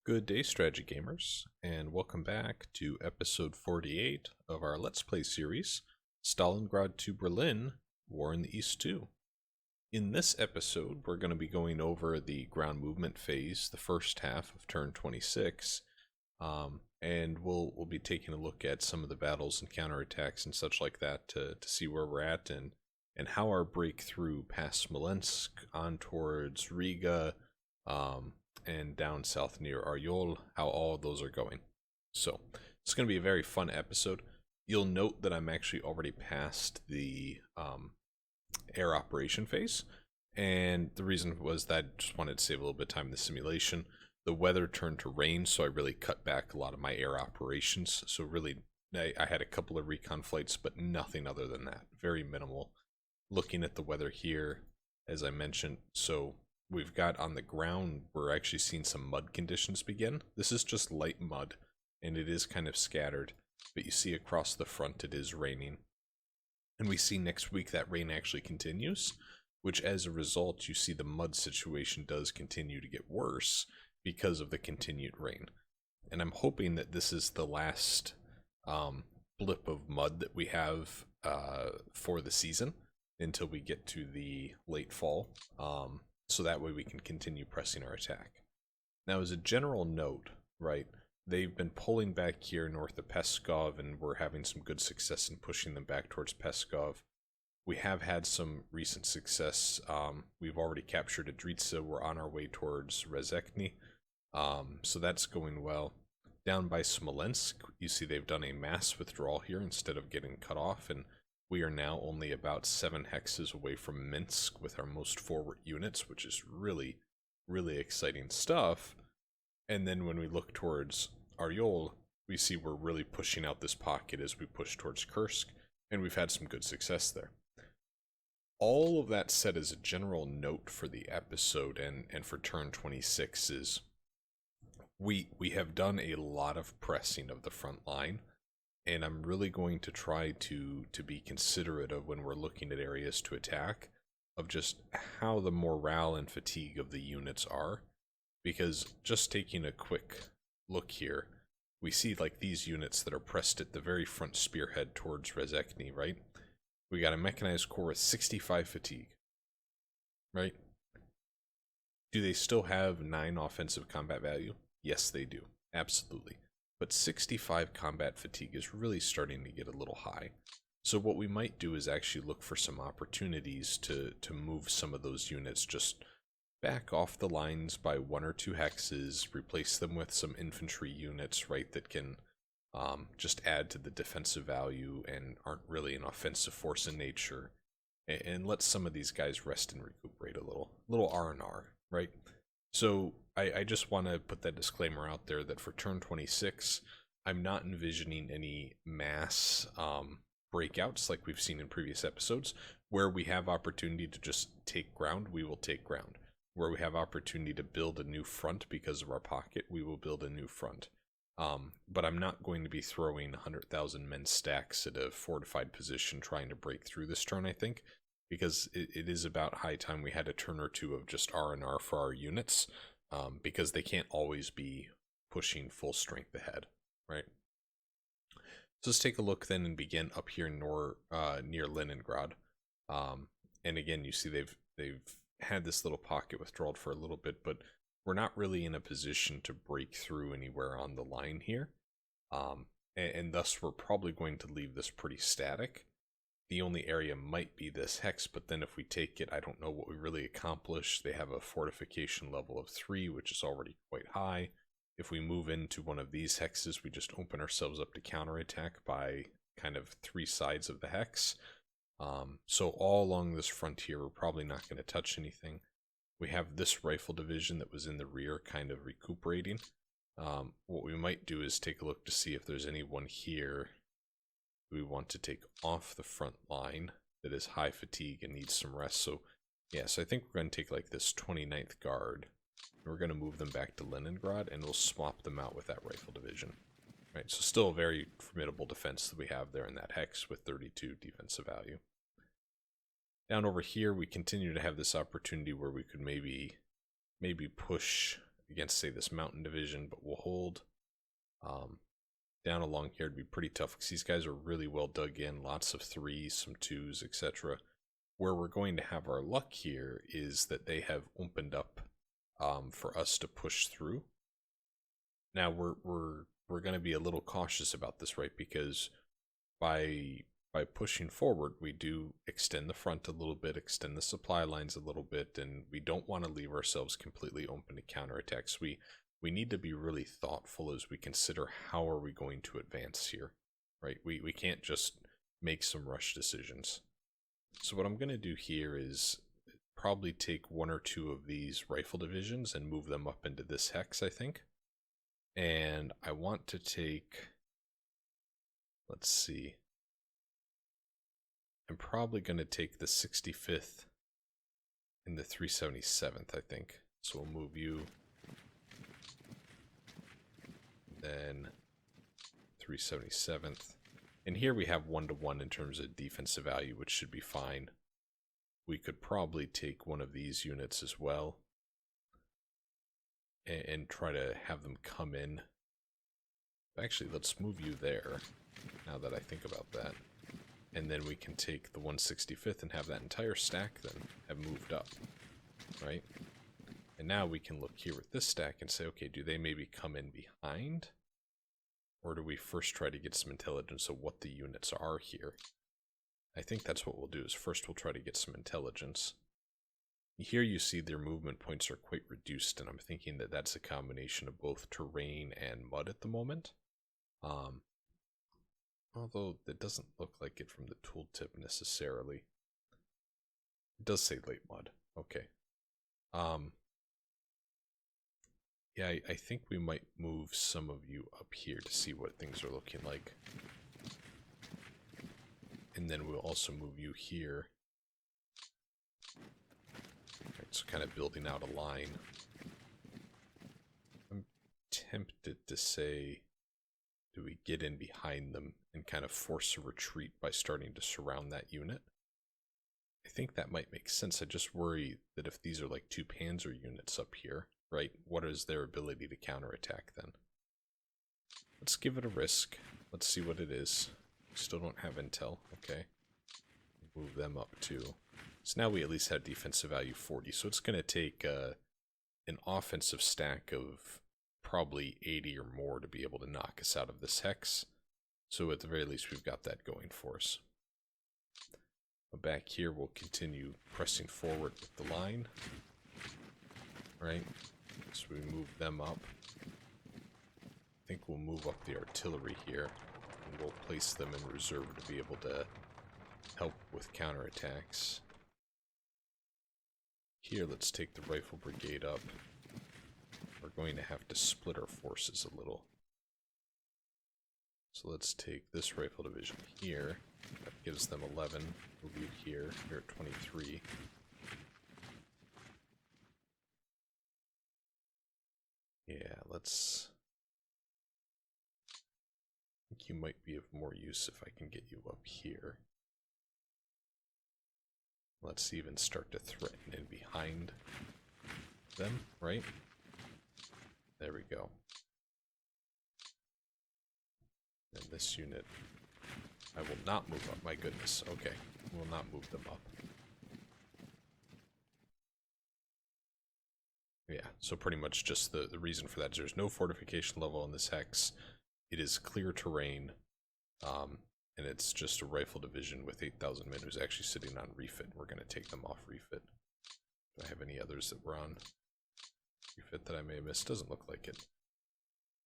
Good day, strategy gamers, and welcome back to episode 48 of our Let's Play series, Stalingrad to Berlin, War in the East 2. In this episode, we're going to be going over the ground movement phase, the first half of turn 26, and we'll be taking a look at some of the battles and counterattacks and such like that to see where we're at and how our breakthrough past Smolensk on towards Riga, and down south near Aryol, how all of those are going. So it's going to be a very fun episode. You'll note that I'm actually already past the air operation phase, and the reason was that I just wanted to save a little bit of time in the simulation. The weather turned to rain, so I really cut back a lot of my air operations. So really, I had a couple of recon flights, but nothing other than that. Very minimal. Looking at the weather here, as I mentioned, so we've got on the ground, we're actually seeing some mud conditions begin. This is just light mud, and it is kind of scattered, but you see across the front it is raining. And we see next week that rain actually continues, which as a result, you see the mud situation does continue to get worse because of the continued rain. And I'm hoping that this is the last blip of mud that we have for the season until we get to the late fall. So that way we can continue pressing our attack. Now, as a general note, right, they've been pulling back here north of Peskov, and we're having some good success in pushing them back towards Peskov. We have had some recent success. We've already captured Adritsa. We're on our way towards Rezekny. So that's going well. Down by Smolensk, you see they've done a mass withdrawal here instead of getting cut off, and we are now only about 7 hexes away from Minsk with our most forward units, which is really, really exciting stuff. And then when we look towards Aryol, we see we're really pushing out this pocket as we push towards Kursk, and we've had some good success there. All of that said as a general note for the episode and for turn 26 is we have done a lot of pressing of the front line. And I'm really going to try to be considerate of when we're looking at areas to attack, of just how the morale and fatigue of the units are. Because just taking a quick look here, we see like these units that are pressed at the very front spearhead towards Rezekny, right? We got a mechanized corps with 65 fatigue, right? Do they still have 9 offensive combat value? Yes, they do. Absolutely. But 65 combat fatigue is really starting to get a little high. So what we might do is actually look for some opportunities to move some of those units just back off the lines by 1 or 2 hexes, replace them with some infantry units, right, that can just add to the defensive value and aren't really an offensive force in nature, and let some of these guys rest and recuperate a little R&R, right? So I just want to put that disclaimer out there that for turn 26, I'm not envisioning any mass breakouts like we've seen in previous episodes. Where we have opportunity to just take ground, we will take ground. Where we have opportunity to build a new front because of our pocket, we will build a new front. But I'm not going to be throwing 100,000 men stacks at a fortified position trying to break through this turn, I think. Because it is about high time we had a turn or two of just R&R for our units, because they can't always be pushing full strength ahead, right? So let's take a look then and begin up here near Leningrad. And again, you see they've had this little pocket withdrawal for a little bit, but we're not really in a position to break through anywhere on the line here, and thus we're probably going to leave this pretty static. The only area might be this hex, but then if we take it, I don't know what we really accomplish. They have a fortification level of 3, which is already quite high. If we move into one of these hexes, we just open ourselves up to counterattack by kind of 3 sides of the hex. So all along this frontier, we're probably not going to touch anything. We have this rifle division that was in the rear kind of recuperating. What we might do is take a look to see if there's anyone here we want to take off the front line that is high fatigue and needs some rest. So yeah, so I think we're going to take like this 29th Guard, and we're going to move them back to Leningrad, and we'll swap them out with that rifle division. Right, so still a very formidable defense that we have there in that hex with 32 defensive value. Down over here, we continue to have this opportunity where we could maybe push against, say, this mountain division, but we'll hold. Down along here, it'd be pretty tough because these guys are really well dug in. Lots of 3s, some 2s, etc. Where we're going to have our luck here is that they have opened up for us to push through. Now we're going to be a little cautious about this, right? Because by pushing forward, we do extend the front a little bit, extend the supply lines a little bit, and we don't want to leave ourselves completely open to counterattacks. We need to be really thoughtful as we consider how are we going to advance here, right? We can't just make some rush decisions. So what I'm going to do here is probably take 1 or 2 of these rifle divisions and move them up into this hex, I think. And I want to take, let's see, I'm probably going to take the 65th and the 377th, I think. So we'll move you, then 377th. And here we have 1-to-1 in terms of defensive value, which should be fine. We could probably take one of these units as well and try to have them come in. Actually, let's move you there, now that I think about that. And then we can take the 165th and have that entire stack then have moved up, right? And now we can look here with this stack and say, okay, do they maybe come in behind? Or do we first try to get some intelligence of what the units are here? I think that's what we'll do, is first we'll try to get some intelligence. Here you see their movement points are quite reduced, and I'm thinking that that's a combination of both terrain and mud at the moment. Although it doesn't look like it from the tooltip necessarily. It does say late mud. Okay. Yeah, I think we might move some of you up here to see what things are looking like. And then we'll also move you here. Right, so kind of building out a line. I'm tempted to say, do we get in behind them and kind of force a retreat by starting to surround that unit? I think that might make sense. I just worry that if these are like 2 Panzer units up here, right, what is their ability to counterattack then? Let's give it a risk. Let's see what it is. We still don't have intel. Okay. Move them up too. So now we at least have defensive value 40. So it's going to take an offensive stack of probably 80 or more to be able to knock us out of this hex. So at the very least, we've got that going for us. But back here, we'll continue pressing forward with the line. Right? So we move them up. I think we'll move up the artillery here. And we'll place them in reserve to be able to help with counterattacks. Here, let's take the rifle brigade up. We're going to have to split our forces a little. So let's take this rifle division here. That gives them 11. Move you here. You're at 23. Yeah, let's... I think you might be of more use if I can get you up here. Let's even start to threaten in behind them, right? There we go. And this unit, I will not move up. My goodness. Okay, we'll not move them up. Yeah, so pretty much just the reason for that is there's no fortification level on this hex. It is clear terrain, and it's just a rifle division with 8,000 men who's actually sitting on refit. We're going to take them off refit. Do I have any others that were on refit that I may have missed? Doesn't look like it.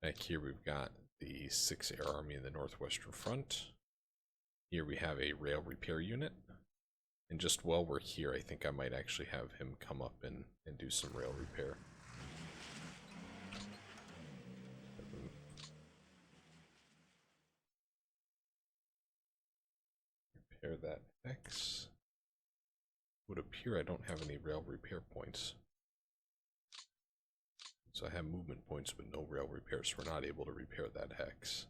Back here we've got the 6th Air Army in the Northwestern Front. Here we have a rail repair unit. And just while we're here, I think I might actually have him come up and do some rail repair. Repair that X. Would appear I don't have any rail repair points. So I have movement points but no rail repairs, so we're not able to repair that hex.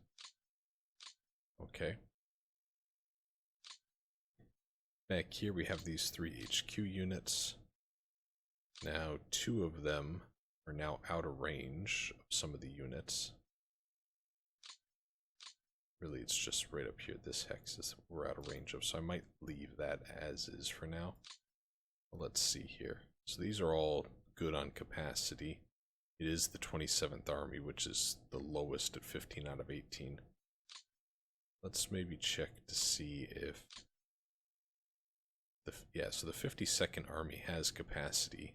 Okay. Back here we have these 3 HQ units. Now 2 of them are now out of range of some of the units. Really, it's just right up here. This hex is we're out of range of, so I might leave that as is for now. Well, let's see here. So these are all good on capacity. It is the 27th Army, which is the lowest at 15 out of 18. Let's maybe check to see if... yeah, so the 52nd Army has capacity.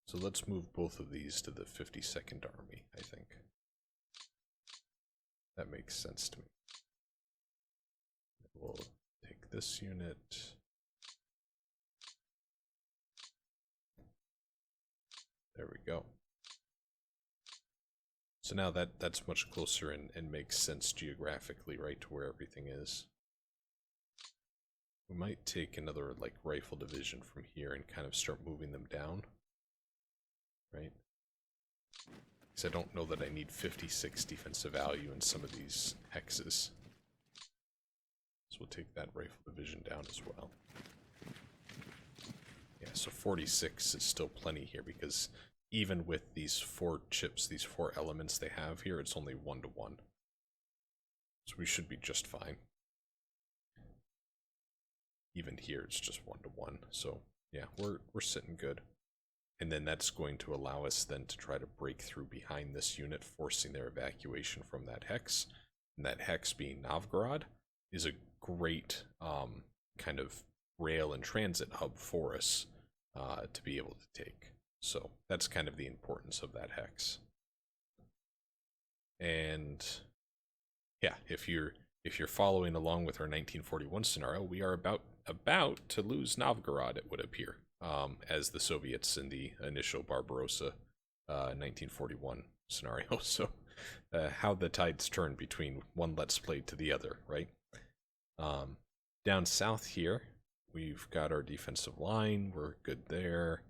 So let's move both of these to the 52nd Army, I think. That makes sense to me. We'll take this unit. There we go. So now that's much closer and makes sense geographically, right, to where everything is. We might take another, like, rifle division from here and kind of start moving them down. Right? Because I don't know that I need 56 defensive value in some of these hexes. So we'll take that rifle division down as well. Yeah, so 46 is still plenty here, because even with these 4 chips, these 4 elements they have here, it's only 1 to 1. So we should be just fine. Even here, it's just 1 to 1. So yeah, we're sitting good. And then that's going to allow us then to try to break through behind this unit, forcing their evacuation from that hex. And that hex being Novgorod is a great kind of rail and transit hub for us to be able to take. So that's kind of the importance of that hex. And yeah, if you're following along with our 1941 scenario, we are about to lose Novgorod, it would appear, as the Soviets in the initial Barbarossa 1941 scenario. So how the tides turn between one Let's Play to the other, right? Down south here, we've got our defensive line. We're good there.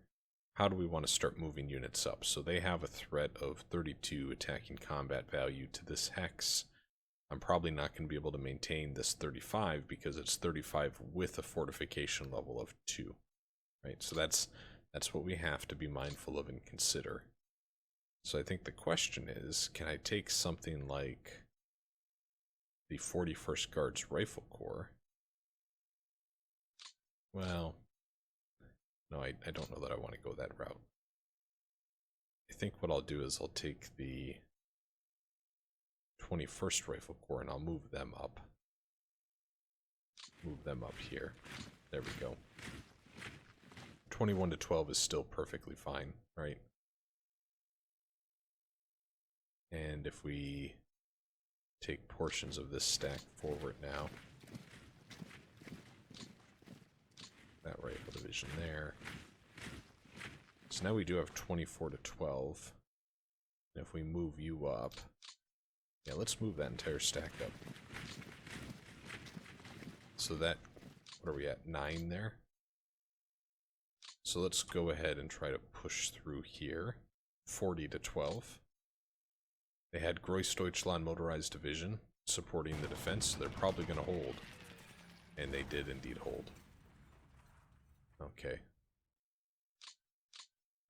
How do we want to start moving units up? So they have a threat of 32 attacking combat value to this hex. I'm probably not going to be able to maintain this 35 because it's 35 with a fortification level of 2. Right? So that's what we have to be mindful of and consider. So I think the question is, can I take something like the 41st Guards Rifle Corps? Well, no, I don't know that I want to go that route. I think what I'll do is I'll take the 21st Rifle Corps and I'll move them up. Move them up here. There we go. 21 to 12 is still perfectly fine, right? And if we take portions of this stack forward now, that rifle division there. So now we do have 24 to 12. And if we move you up, yeah, let's move that entire stack up. So that, what are we at, 9 there? So let's go ahead and try to push through here. 40 to 12. They had Grossdeutschland Motorized Division supporting the defense, so they're probably going to hold. And they did indeed hold. Okay.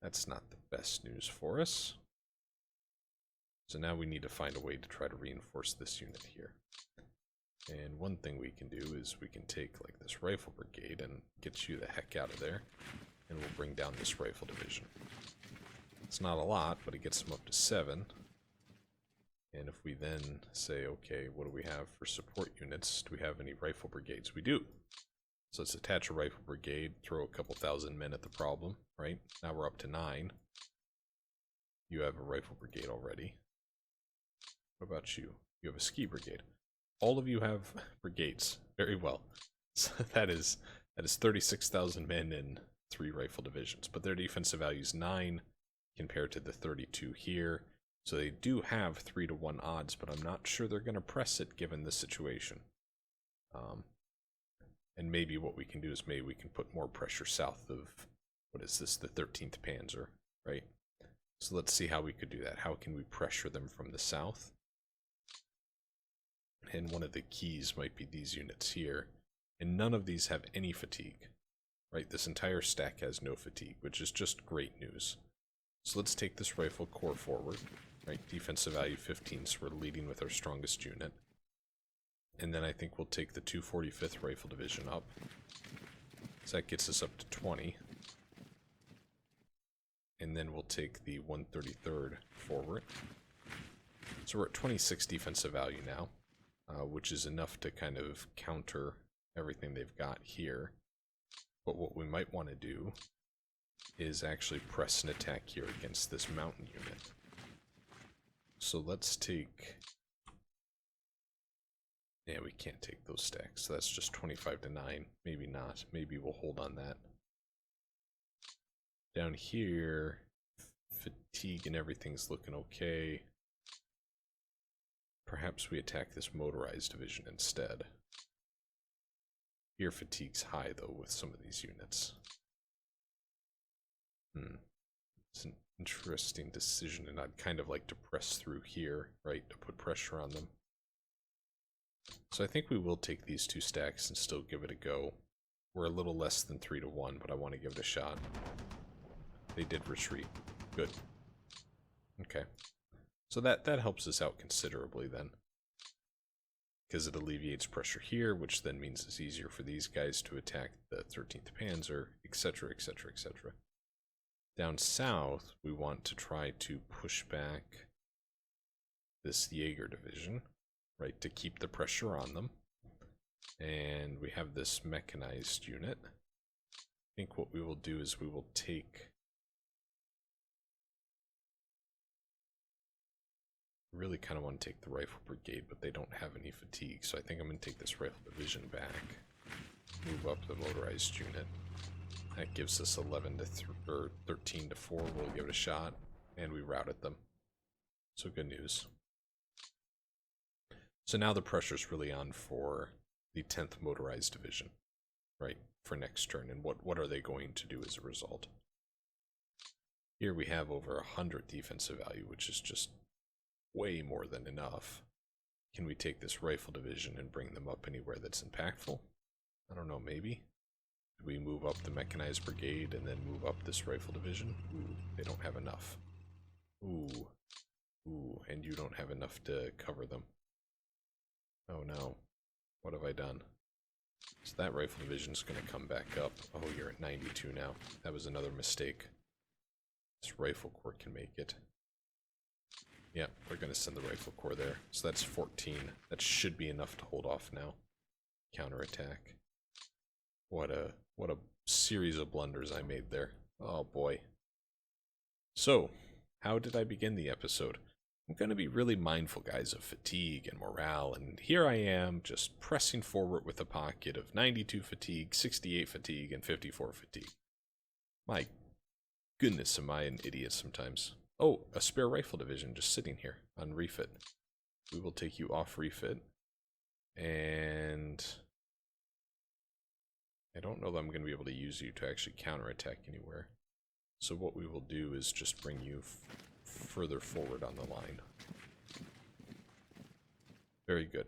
That's not the best news for us. So now we need to find a way to try to reinforce this unit here. And one thing we can do is we can take like this rifle brigade and get you the heck out of there. And we'll bring down this rifle division. It's not a lot, but it gets them up to 7. And if we then say, okay, what do we have for support units? Do we have any rifle brigades? We do. So let's attach a rifle brigade, throw a couple thousand men at the problem, right? Now we're up to 9. You have a rifle brigade already. What about you? You have a ski brigade. All of you have brigades. Very well. So that is 36,000 men in 3 rifle divisions. But their defensive value is 9 compared to the 32 here. So they do have 3 to 1 odds, but I'm not sure they're going to press it given the situation. And maybe what we can do is maybe we can put more pressure south of, what is this, the 13th Panzer, right? So let's see how we could do that. How can we pressure them from the south? And one of the keys might be these units here. And none of these have any fatigue. right? This entire stack has no fatigue, which is just great news. So let's take this rifle corps forward, right? Defensive value 15, so we're leading with our strongest unit. And then I think we'll take the 245th Rifle Division up. So that gets us up to 20. And then we'll take the 133rd forward. So we're at 26 defensive value now, which is enough to kind of counter everything they've got here. But what we might want to do is actually press an attack here against this mountain unit. So let's take... Yeah, we can't take those stacks, so that's just 25 to 9. Maybe not. Maybe we'll hold on that. Down here, fatigue and everything's looking okay. Perhaps we attack this motorized division instead. Here fatigue's high, though, with some of these units. It's an interesting decision, and I'd kind of like to press through here, right, to put pressure on them. So I think we will take these two stacks and still give it a go. We're a little less than 3 to 1, but I want to give it a shot. They did retreat. Good. Okay. So that helps us out considerably then. Because it alleviates pressure here, which then means it's easier for these guys to attack the 13th Panzer, etc., etc., etc. Down south, we want to try to push back this Jaeger division, right, to keep the pressure on them. And we have this mechanized unit. I think what we will do is we will take... really kind of want to take the rifle brigade, but they don't have any fatigue, so I think I'm going to take this rifle division back, move up the motorized unit. That gives us 11 to or 13 to 4. We'll give it a shot, and we routed them. So good news. So now the pressure's really on for the 10th motorized division, right, for next turn, and what are they going to do as a result? Here we have over 100 defensive value, which is just way more than enough. Can we take this rifle division and bring them up anywhere that's impactful? I don't know, maybe? Do we move up the mechanized brigade and then move up this rifle division? Ooh, they don't have enough. Ooh. Ooh, and you don't have enough to cover them. Oh no. What have I done? So that rifle division's gonna come back up. Oh, you're at 92 now. That was another mistake. This rifle corps can make it. Yeah, we're going to send the rifle corps there. So that's 14. That should be enough to hold off now. Counterattack. What a series of blunders I made there. Oh boy. So, how did I begin the episode? I'm going to be really mindful, guys, of fatigue and morale, and here I am just pressing forward with a pocket of 92 fatigue, 68 fatigue, and 54 fatigue. My goodness, am I an idiot sometimes. Oh, a spare rifle division just sitting here on refit. We will take you off refit. And I don't know that I'm going to be able to use you to actually counterattack anywhere. So what we will do is just bring you further forward on the line. Very good.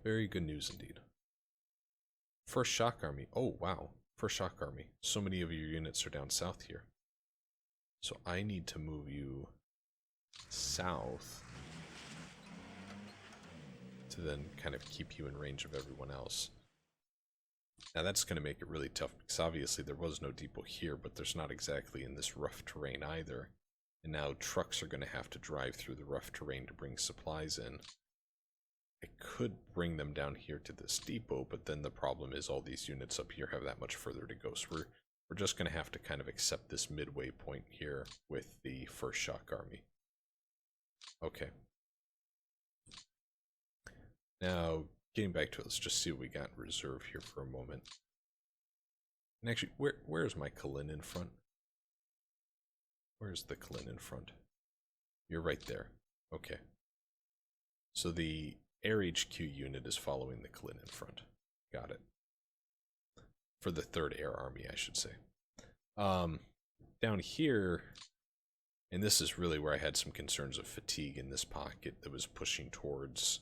Very good news indeed. First Shock Army. Oh, wow. First Shock Army. So many of your units are down south here. So I need to move you south to then kind of keep you in range of everyone else. Now that's going to make it really tough because obviously there was no depot here, but there's not exactly in this rough terrain either. And now trucks are going to have to drive through the rough terrain to bring supplies in. I could bring them down here to this depot, but then the problem is all these units up here have that much further to go. So we're just going to have to kind of accept this midway point here with the First Shock Army. Okay. Now, getting back to it, let's just see what we got in reserve here for a moment. And actually, where's my Kalin in front? Where's the Kalin in front? You're right there. Okay. So the Air HQ unit is following the Kalin in front. Got it. For the 3rd Air Army, I should say. Down here, and this is really where I had some concerns of fatigue in this pocket that was pushing towards,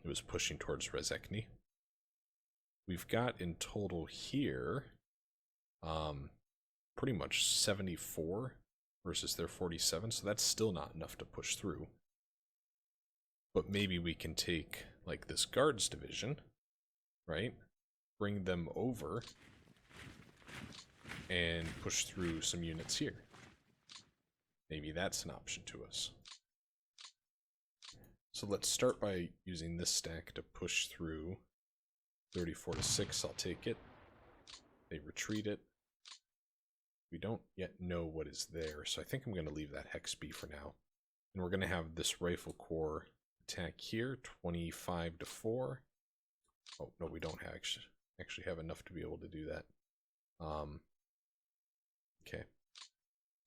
Rezekne. we've got in total here pretty much 74 versus their 47, so that's still not enough to push through. But maybe we can take, like, this guards division, right? Bring them over and push through some units here. Maybe that's an option to us. So let's start by using this stack to push through 34 to 6. I'll take it. They retreat it. We don't yet know what is there, so I think I'm going to leave that hex be for now. And we're going to have this rifle corps attack here, 25 to 4. Oh, no, we don't actually have enough to be able to do that. Okay.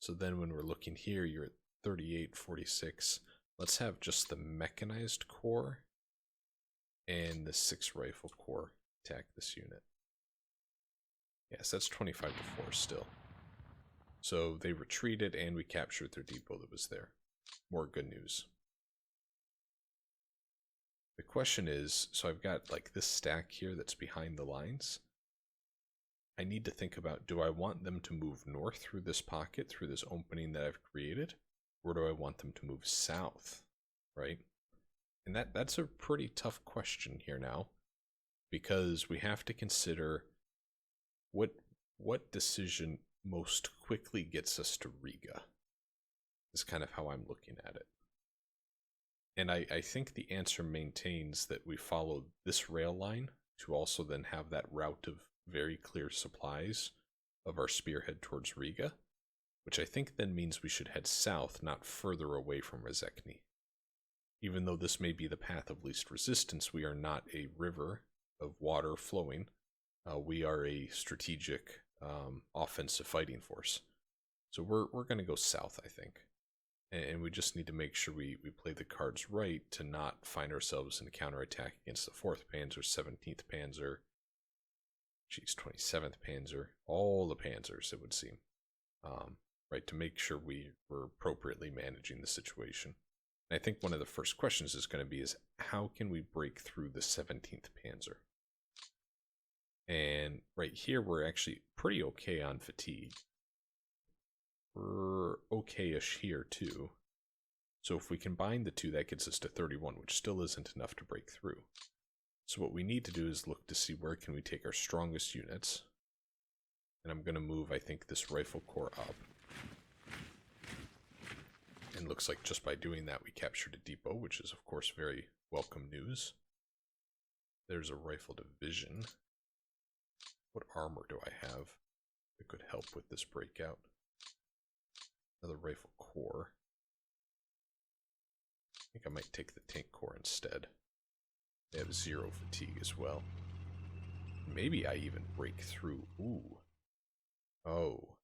So then when we're looking here, you're at 38, 46. Let's have just the mechanized corps and the 6 rifle corps attack this unit. Yes, that's 25 to 4 still. So they retreated and we captured their depot that was there. More good news. The question is, so I've got like this stack here that's behind the lines. I need to think about, do I want them to move north through this pocket, through this opening that I've created? Or do I want them to move south, right? And that's a pretty tough question here now, because we have to consider what decision most quickly gets us to Riga, is kind of how I'm looking at it. And I think the answer maintains that we follow this rail line to also then have that route of very clear supplies of our spearhead towards Riga, which I think then means we should head south, not further away from Rezekne. Even though this may be the path of least resistance, we are not a river of water flowing. We are a strategic offensive fighting force. So we're going to go south, I think. And we just need to make sure we play the cards right to not find ourselves in a counterattack against the 4th Panzer, 17th Panzer, 27th Panzer, all the Panzers, it would seem. Right, to make sure we're appropriately managing the situation. And I think one of the first questions is going to be is, how can we break through the 17th Panzer? And right here, we're actually pretty okay on fatigue. We're okay-ish here, too. So if we combine the two, that gets us to 31, which still isn't enough to break through. So what we need to do is look to see where can we take our strongest units. And I'm going to move, I think, this rifle corps up. And looks like just by doing that, we captured a depot, which is, of course, very welcome news. There's a rifle division. What armor do I have that could help with this breakout? Another rifle corps. I think I might take the tank corps instead. They have 0 fatigue as well. Maybe I even break through. Ooh. Oh.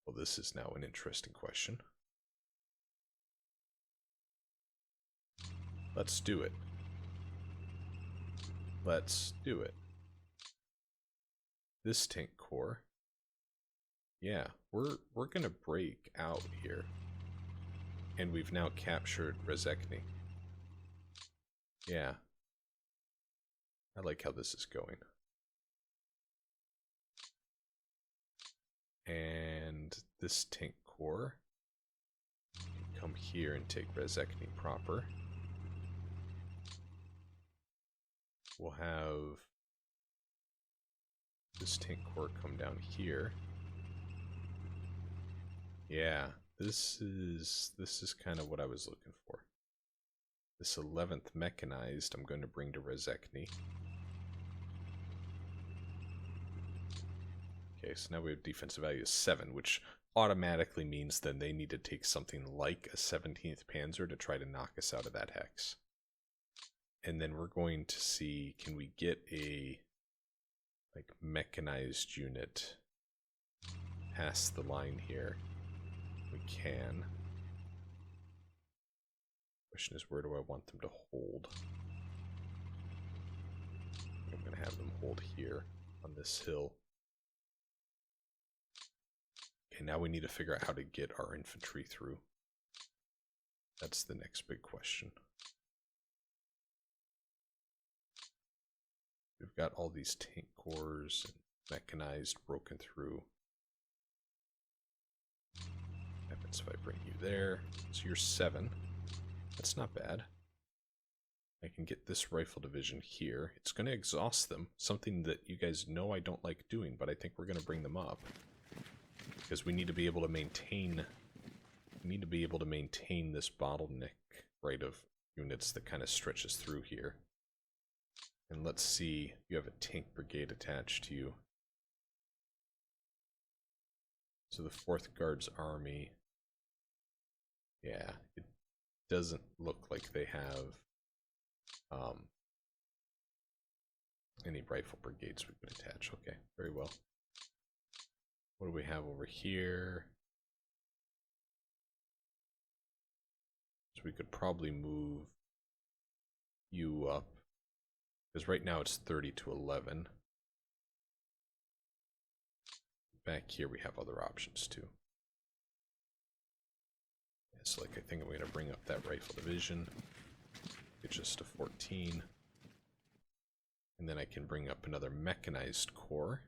Well, this is now an interesting question. Let's do it. Let's do it. This tank corps. Yeah, we're gonna break out here. And we've now captured Rezekne. Yeah. I like how this is going. And this tank corps can come here and take Rezekne proper. We'll have this tank corps come down here. Yeah, this is kind of what I was looking for. This 11th mechanized I'm going to bring to Rezekne. Okay, so now we have defensive value of 7, which automatically means then they need to take something like a 17th Panzer to try to knock us out of that hex. And then we're going to see, can we get a like mechanized unit past the line here? We can. Question is, where do I want them to hold? I'm going to have them hold here on this hill. Okay, now we need to figure out how to get our infantry through. That's the next big question. We've got all these tank cores and mechanized broken through. What happens if I bring you there? So you're 7. That's not bad. I can get this rifle division here. It's going to exhaust them, something that you guys know I don't like doing, but I think we're going to bring them up. Because we need to be able to maintain... this bottleneck, right, of units that kind of stretches through here. And let's see, you have a tank brigade attached to you. So the 4th Guards Army, yeah, it doesn't look like they have any rifle brigades we could attach. Okay, very well. What do we have over here? So we could probably move you up, because right now it's 30 to 11. Back here we have other options too. So like I think I'm going to bring up that rifle division. Get just to 14. And then I can bring up another mechanized corps,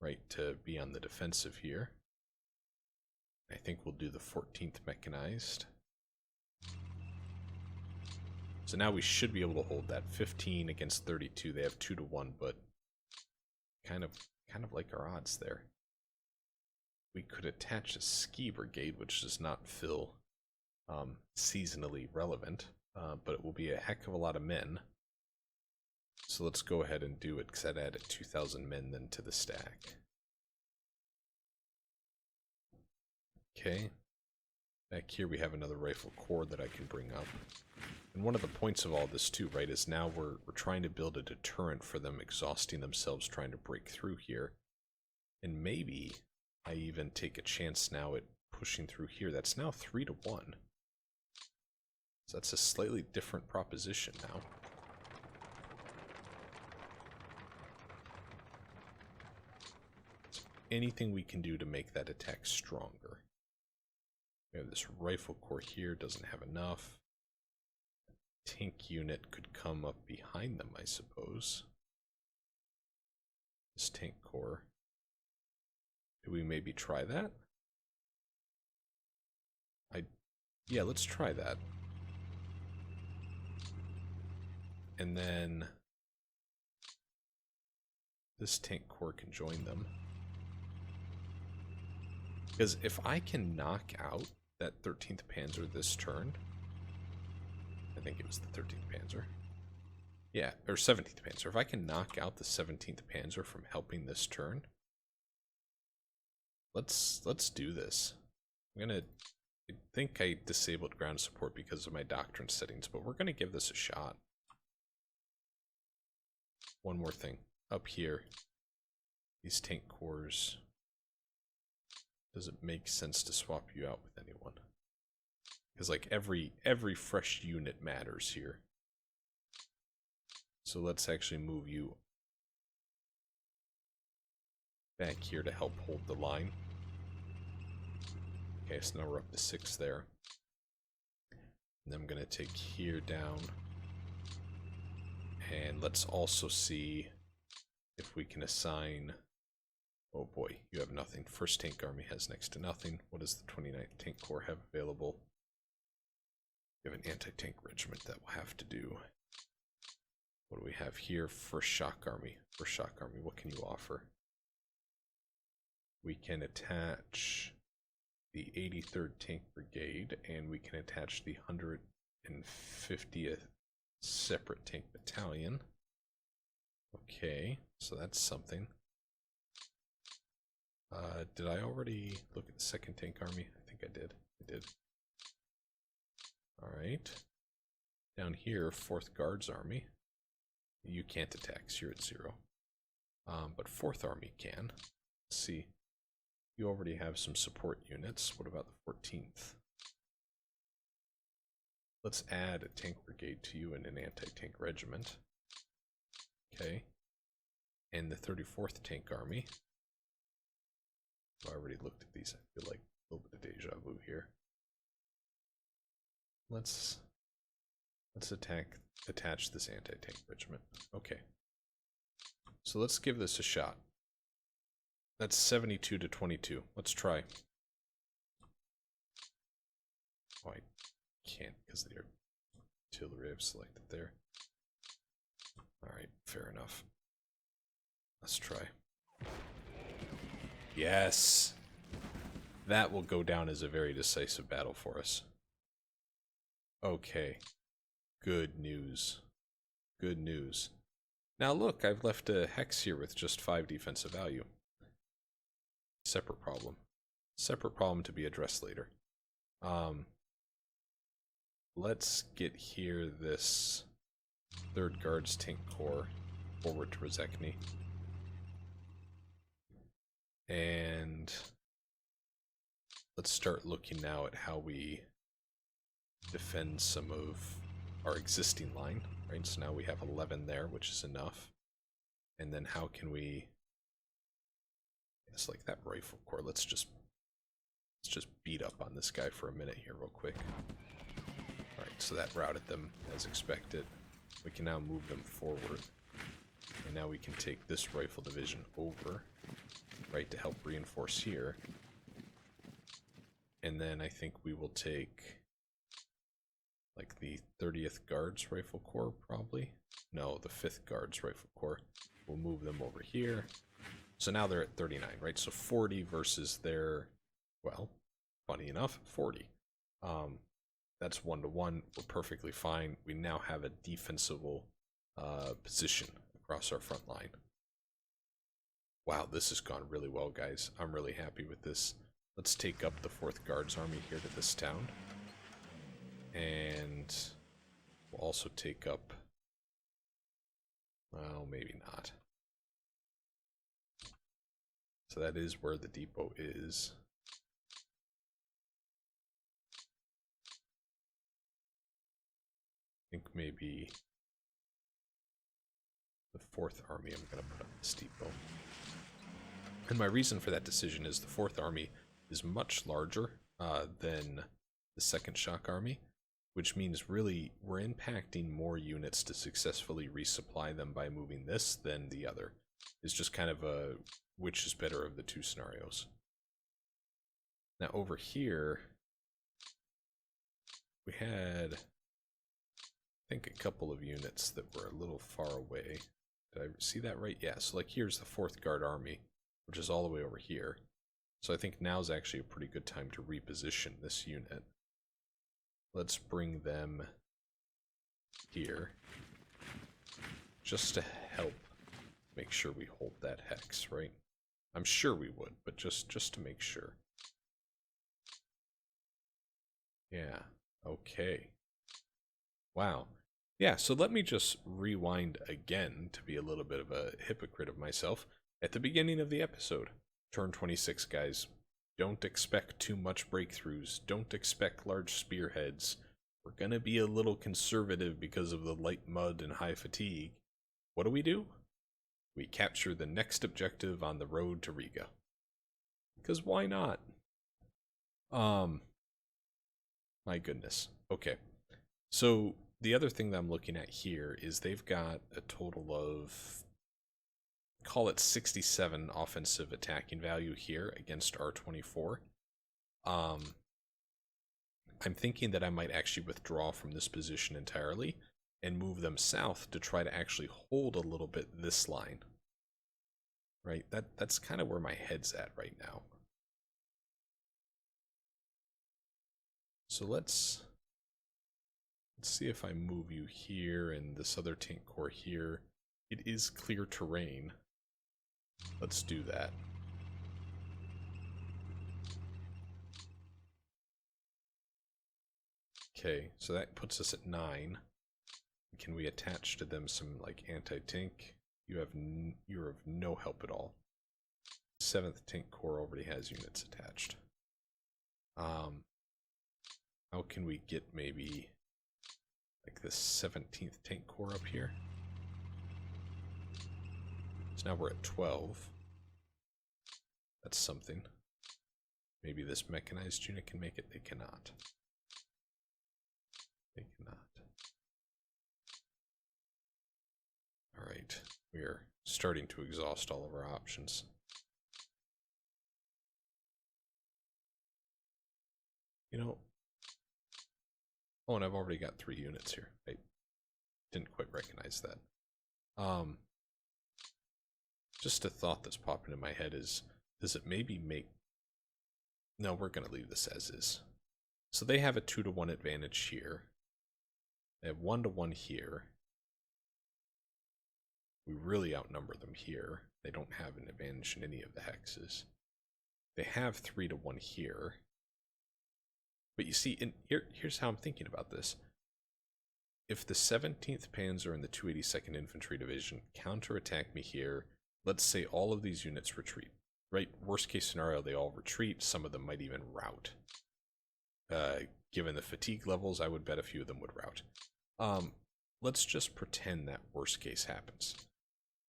right, to be on the defensive here. I think we'll do the 14th mechanized. So now we should be able to hold that 15 against 32. They have 2 to 1, but kind of like our odds there. We could attach a ski brigade, which does not feel seasonally relevant, but it will be a heck of a lot of men. So let's go ahead and do it, because I'd added 2,000 men then to the stack. Okay. Back here we have another rifle corps that I can bring up. And one of the points of all this too, right, is now we're trying to build a deterrent for them exhausting themselves trying to break through here. And maybe I even take a chance now at pushing through here. That's now 3 to 1. So that's a slightly different proposition now. So anything we can do to make that attack stronger. We have this rifle corps here, doesn't have enough. Tank unit could come up behind them, I suppose. This tank corps. Do we maybe try that? Yeah, let's try that. And then this tank corps can join them. Because if I can knock out that 13th Panzer this turn, I think it was the 13th Panzer. Yeah, or 17th Panzer. If I can knock out the 17th Panzer from helping this turn, let's do this. I think I disabled ground support because of my doctrine settings, but we're gonna give this a shot. One more thing. Up here, these tank corps, does it make sense to swap you out with anyone? Because like every fresh unit matters here. So let's actually move you back here to help hold the line. Okay, so now we're up to 6 there. And then I'm going to take here down. And let's also see if we can assign... Oh boy, you have nothing. 1st Tank Army has next to nothing. What does the 29th Tank Corps have available? We have an anti-tank regiment that we'll have to do. What do we have here? 1st Shock Army. 1st Shock Army, what can you offer? We can attach the 83rd Tank Brigade, and we can attach the 150th Separate Tank Battalion. Okay, so that's something. Did I already look at the 2nd Tank Army? I think I did. I did. Alright. Down here, 4th Guards Army. You can't attack, so you're at 0. But 4th Army can. Let's see. You already have some support units. What about the 14th? Let's add a tank brigade to you and an anti-tank regiment. Okay. And the 34th Tank Army. I already looked at these. I feel like a little bit of deja vu here. Let's attach this anti-tank regiment. Okay. So let's give this a shot. That's 72 to 22. Let's try. Oh, I can't because the artillery I've selected there. Alright, fair enough. Let's try. Yes! That will go down as a very decisive battle for us. Okay. Good news. Good news. Now look, I've left a hex here with just 5 defensive value. Separate problem. Separate problem to be addressed later. Let's get here this 3rd Guards Tank Corps forward to Rezekny. And let's start looking now at how we defend some of our existing line, right? So now we have 11 there, which is enough. And then how can we... It's like that rifle corps. Let's just beat up on this guy for a minute here real quick. Alright, so that routed them as expected. We can now move them forward. And now we can take this rifle division over, right, to help reinforce here. And then I think we will take like the 30th Guards Rifle Corps, probably. No, the 5th Guards Rifle Corps. We'll move them over here. So now they're at 39, right? So 40 versus their, well, funny enough, 40. That's 1-to-1. We're perfectly fine. We now have a defensible position across our front line. Wow, this has gone really well, guys. I'm really happy with this. Let's take up the 4th Guards Army here to this town. And we'll also take up... Well, maybe not. So that is where the depot is. I think maybe the 4th Army I'm going to put up this depot. And my reason for that decision is the 4th Army is much larger than the 2nd Shock Army, which means really we're impacting more units to successfully resupply them by moving this than the other. It's just kind of a which is better of the two scenarios. Now over here, we had, I think, a couple of units that were a little far away. Did I see that right? Yeah, so like here's the 4th Guard Army, which is all the way over here. So I think now's actually a pretty good time to reposition this unit. Let's bring them here, just to help make sure we hold that hex, right? I'm sure we would, but just to make sure. Yeah, okay. Wow. Yeah, so let me just rewind again to be a little bit of a hypocrite of myself. At the beginning of the episode, turn 26, guys. Don't expect too much breakthroughs. Don't expect large spearheads. We're gonna be a little conservative because of the light mud and high fatigue. What do? We capture the next objective on the road to Riga. Because why not? My goodness. Okay. So the other thing that I'm looking at here is they've got a total of, call it 67 offensive attacking value here against R24. I'm thinking that I might actually withdraw from this position entirely and move them south to try to actually hold a little bit this line. Right? That's kind of where my head's at right now. So let's see if I move you here and this other tank corps here. It is clear terrain. Let's do that. Okay, so that puts us at 9. Can we attach to them some like anti-tank? You're of no help at all. 7th Tank Corps already has units attached. How can we get maybe like the 17th Tank Corps up here? So now we're at 12. That's something. Maybe this mechanized unit can make it. They cannot. They cannot. Alright, we're starting to exhaust all of our options. You know, oh, and I've already got 3 units here. I didn't quite recognize that. Just a thought that's popping in my head is, does it maybe make... No, we're going to leave this as is. So they have a 2-to-1 advantage here. They have 1-to-1 here. We really outnumber them here. They don't have an advantage in any of the hexes. They have 3-to-1 here. But you see, here's how I'm thinking about this. If the 17th Panzer and the 282nd Infantry Division counterattack me here, let's say all of these units retreat, right? Worst case scenario, they all retreat. Some of them might even rout. Given the fatigue levels, I would bet a few of them would rout. Let's just pretend that worst case happens.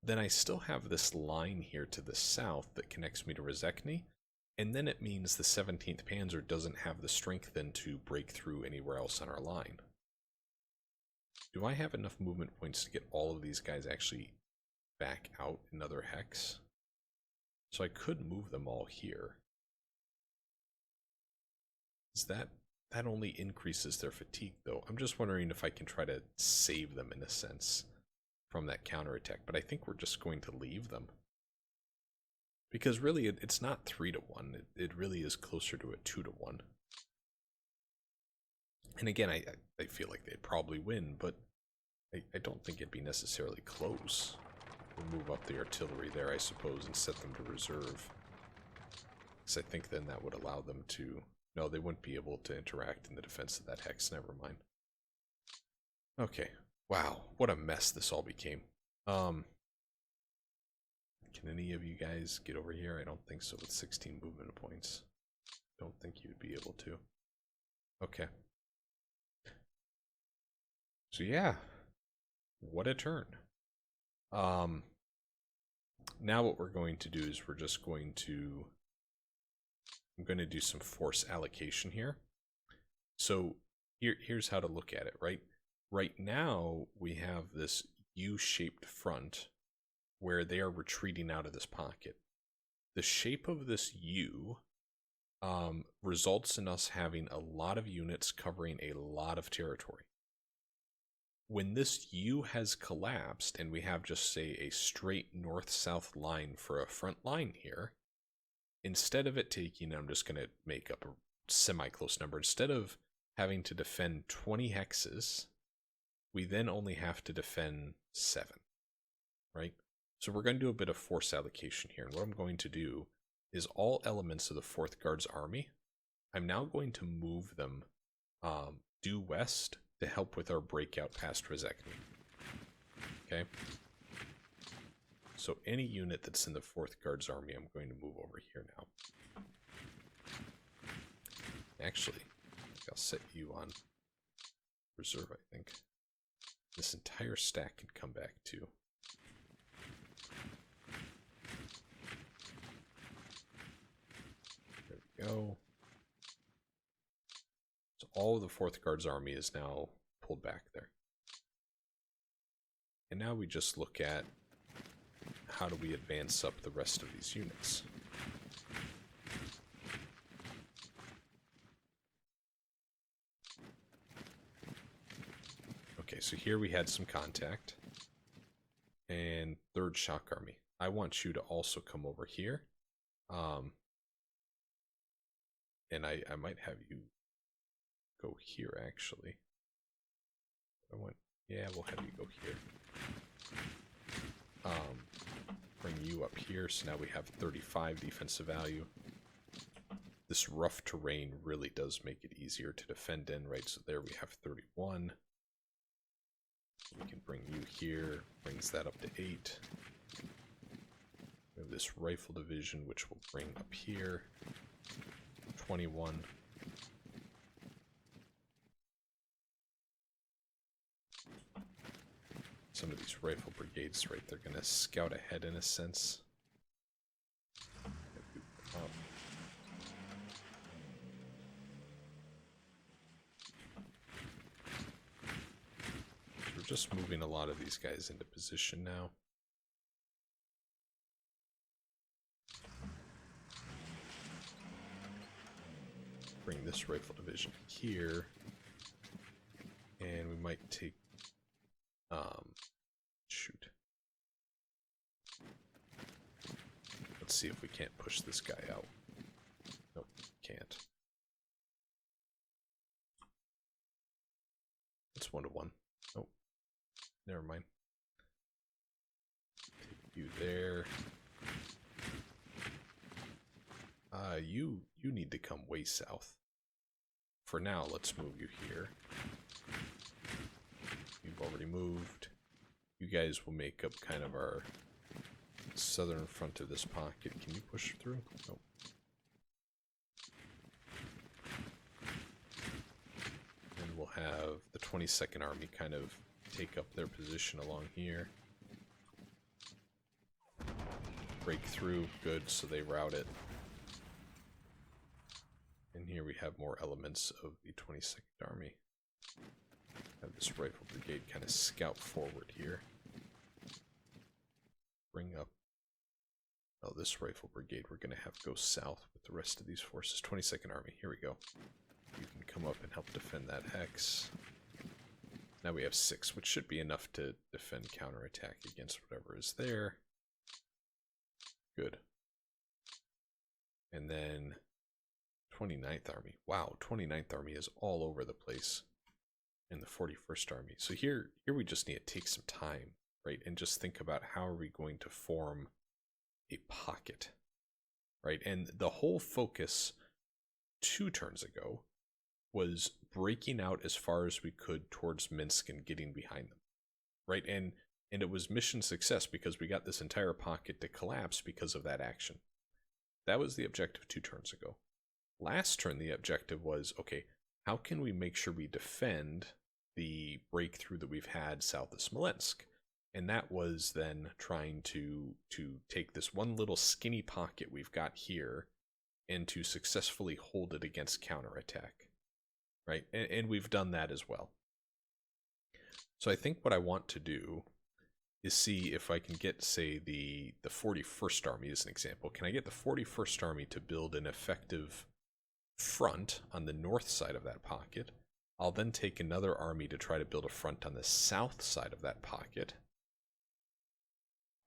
Then I still have this line here to the south that connects me to Rezekne, and then it means the 17th Panzer doesn't have the strength then to break through anywhere else on our line. Do I have enough movement points to get all of these guys actually back out another hex? So I could move them all here. Is that only increases their fatigue though? I'm just wondering if I can try to save them in a sense from that counterattack, but I think we're just going to leave them. Because really it's not 3-to-1, it really is closer to a 2-to-1. And again, I feel like they'd probably win, but I don't think it'd be necessarily close. We'll move up the artillery there, I suppose, and set them to reserve. Because I think then that would allow them to... No, they wouldn't be able to interact in the defense of that hex, never mind. Okay, wow, what a mess this all became. Can any of you guys get over here? I don't think so with 16 movement points. Don't think you'd be able to. Okay. So yeah, what a turn. Now what we're going to do is we're just going to... I'm going to do some force allocation here. So here's how to look at it, right? Right now we have this U-shaped front where they are retreating out of this pocket. The shape of this U results in us having a lot of units covering a lot of territory. When this U has collapsed and we have just, say, a straight north-south line for a front line here, instead of it taking, I'm just going to make up a semi-close number, instead of having to defend 20 hexes, we then only have to defend 7, right? So we're going to do a bit of force allocation here, and what I'm going to do is all elements of the 4th Guards Army, I'm now going to move them due west to help with our breakout past Rezekne. Okay? So any unit that's in the 4th Guards Army, I'm going to move over here now. Actually, I'll set you on reserve, I think. This entire stack can come back too. There we go. So all of the 4th Guards Army is now pulled back there. And now we just look at how do we advance up the rest of these units. Okay, so here we had some contact. And 3rd Shock Army. I want you to also come over here. And I might have you go here, actually. Yeah, we'll have you go here. Bring you up here, so now we have 35 defensive value. This rough terrain really does make it easier to defend in, right? So there we have 31. We can bring you here, brings that up to 8. We have this rifle division, which we'll bring up here, 21. Some of these rifle brigades, right, they're going to scout ahead in a sense. So we're just moving a lot of these guys into position now. bring this rifle division here. And we might take, shoot. Let's see if we can't push this guy out. Nope, can't. It's 1-to-1. Nope. Never mind. Take you there. You need to come way south. For now, let's move you here. You've already moved. You guys will make up kind of our southern front of this pocket. Can you push through? Nope. And we'll have the 22nd Army kind of take up their position along here. Break through, good, so they rout it. And here we have more elements of the 22nd Army. Have this rifle brigade kind of scout forward here. Bring up... Oh, this rifle brigade we're going to have go south with the rest of these forces. 22nd Army, here we go. You can come up and help defend that hex. Now we have 6, which should be enough to defend counterattack against whatever is there. Good. And then 29th Army. Wow, 29th Army is all over the place. And the 41st Army. So here we just need to take some time, right? And just think about how are we going to form a pocket, right? And the whole focus 2 turns ago was breaking out as far as we could towards Minsk and getting behind them, right? And it was mission success because we got this entire pocket to collapse because of that action. That was the objective 2 turns ago. Last turn, the objective was, okay, how can we make sure we defend the breakthrough that we've had south of Smolensk? And that was then trying to take this one little skinny pocket we've got here and to successfully hold it against counterattack, right? And we've done that as well. So I think what I want to do is see if I can get, say, the 41st Army as an example. Can I get the 41st Army to build an effective front on the north side of that pocket? I'll then take another army to try to build a front on the south side of that pocket.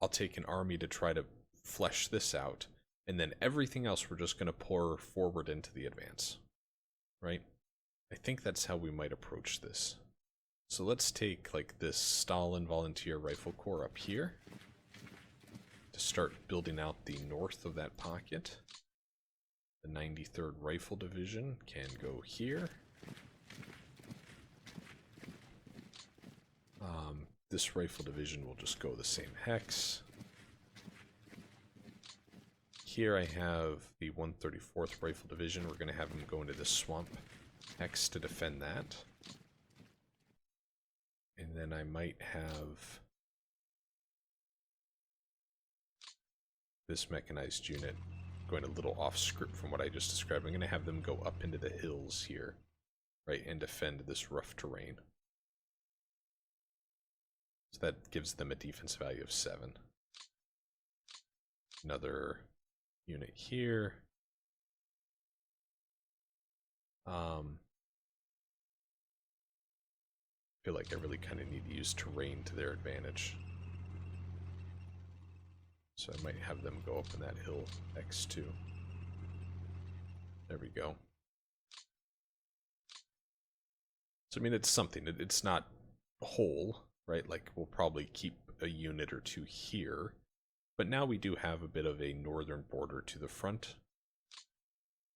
I'll take an army to try to flesh this out, and then everything else we're just going to pour forward into the advance, right? I think that's how we might approach this. So let's take like this Stalin Volunteer Rifle Corps up here to start building out the north of that pocket. The 93rd Rifle Division can go here. This rifle division will just go the same hex. Here I have the 134th Rifle Division. We're going to have them go into this swamp hex to defend that. And then I might have this mechanized unit going a little off script from what I just described. I'm going to have them go up into the hills here, right, and defend this rough terrain. So that gives them a defense value of 7. Another unit here. I feel like I really kind of need to use terrain to their advantage. So I might have them go up in that hill X2. There we go. So I mean, it's something. It's not whole, right? Like we'll probably keep a unit or 2 here. But now we do have a bit of a northern border to the front.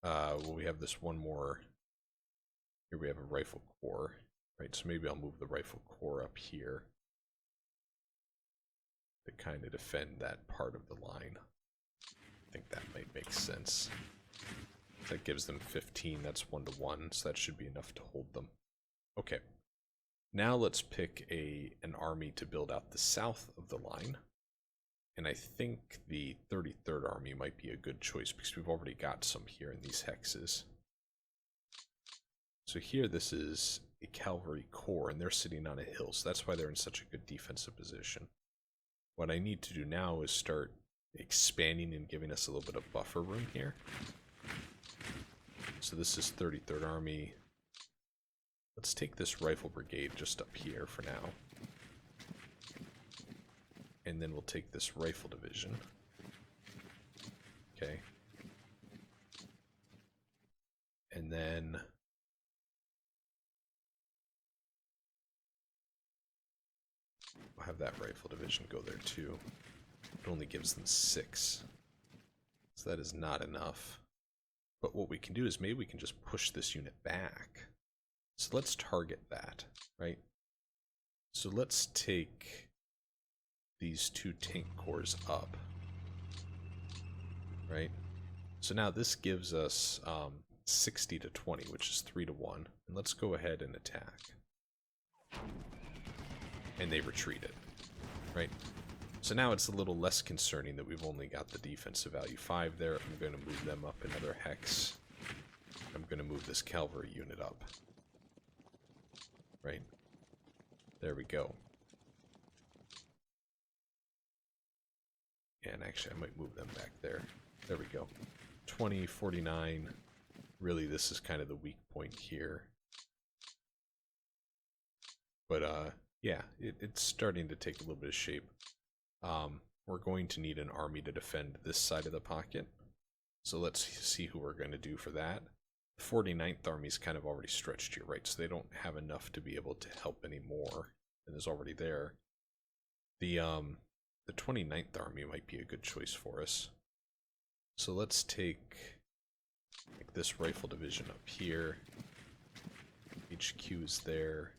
Well, we have this one more. Here we have a rifle corps, right? So maybe I'll move the rifle corps up here to kind of defend that part of the line. I think that might make sense. That gives them 15, that's 1-to-1, so that should be enough to hold them. Okay, now let's pick an army to build out the south of the line. And I think the 33rd Army might be a good choice because we've already got some here in these hexes. So here this is a cavalry corps and they're sitting on a hill, so that's why they're in such a good defensive position. What I need to do now is start expanding and giving us a little bit of buffer room here. So this is 33rd Army. Let's take this rifle brigade just up here for now. And then we'll take this rifle division. Okay. And then we'll have that rifle division go there too. It only gives them 6. So that is not enough. But what we can do is maybe we can just push this unit back. So let's target that, right? So let's take these 2 tank corps up, right? So now this gives us 60 to 20, which is 3 to 1. And let's go ahead and attack. And they retreated, right? So now it's a little less concerning that we've only got the defensive value 5 there. I'm going to move them up another hex. I'm going to move this cavalry unit up. Right? There we go. And actually I might move them back there. There we go. 20, 49. Really, this is kind of the weak point here. But yeah, it's starting to take a little bit of shape. We're going to need an army to defend this side of the pocket. So let's see who we're going to do for that. The 49th Army is kind of already stretched here, right? So they don't have enough to be able to help anymore than is already there. The 29th Army might be a good choice for us. So let's take this rifle division up here. HQ is there.